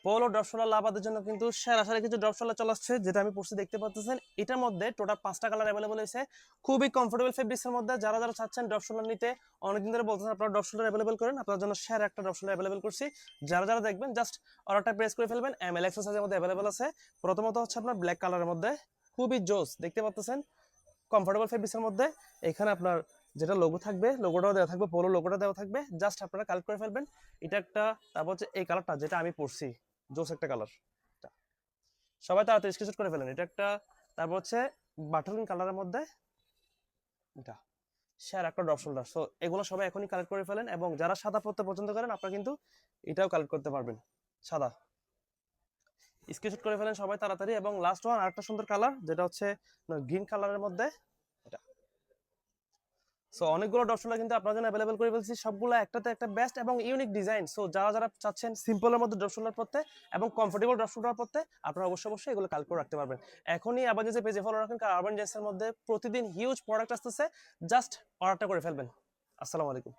Polo drop shoulder লাভারদের জন্য কিন্তু সেরা সেরা কিছু ড্রপ শোল্ডার চলে আসছে, যেটা আমি পরছি দেখতে পাচ্ছেন। এটার মধ্যে টোটাল 5টা কালার অ্যাভেলেবল হয়েছে, খুবই কমফোর্টেবল ফেব্রিক্সের মধ্যে। যারা যারা চাচ্ছেন ড্রপ শোল্ডার নিতে, অনেকদিন ধরে বলতেছেন আপনারা ড্রপ শোল্ডার অ্যাভেলেবল করেন, আপনার জন্য সেরা একটা ড্রপ শোল্ডার অ্যাভেলেবল করছি। যারা যারা দেখবেন জাস্ট অর্ডারটা প্রেস করে ফেলবেন। এমএল এক্সেল সাইজের মধ্যে অ্যাভেলেবল আছে। প্রথমত হচ্ছে আপনার ব্ল্যাক কালারের মধ্যে, খুবই জোস দেখতে পাচ্ছেন, কমফোর্টেবল ফেব্রিক্সের মধ্যে। এখানে আপনার যেটা লোগো থাকবে, লোগোটাও দেওয়া থাকবে, পোলো লোগোটা দেওয়া থাকবে, জাস্ট আপনারা কালেক্ট করে ফেলবেন। এটা একটা, তারপর হচ্ছে এই কালারটা যেটা আমি পরছি, জোস একটা কালার, সবাই তাড়াতাড়ি স্ক্রিনশট করে ফেলেন। এটা একটা, তারপর হচ্ছে বাটার কালারের মধ্যে, এটা শেয়ার একটা ড্রপ শোল্ডার। সো এগুলো সবাই এখনই কালেক্ট করে ফেলেন, এবং যারা সাদা পড়তে পছন্দ করেন আপনারা কিন্তু এটাও কালেক্ট করতে পারবেন, সাদা। স্ক্রিনশট করে ফেলেন সবাই তাড়াতাড়ি। এবং লাস্ট ওয়ান আরেকটা সুন্দর কালার, যেটা হচ্ছে গ্রিন কালারের মধ্যে, এটা। সো অনেকগুলো ড্রপ শোল্ডার কিন্তু আপনার জন্য অ্যাভেলেবল করে ফেলছি, সবগুলো একটাতে একটা বেস্ট এবং ইউনিক ডিজাইন। সো যারা যারা চাচ্ছেন সিম্পলের মধ্যে ড্রপ শোল্ডার পরতে এবং কমফোর্টেবল ড্রপ শোল্ডার পরতে, আপনারা অবশ্যই অবশ্যই এগুলো কালেক্ট করে রাখতে পারবেন। এখনই আবার যে পেজে ফলো রাখেন, কারণ আরবান জেন্টসের মধ্যে প্রতিদিন হিউজ প্রোডাক্ট আসতেছে, জাস্ট অর্ডারটা করে ফেলবেন। আসসালামু আলাইকুম।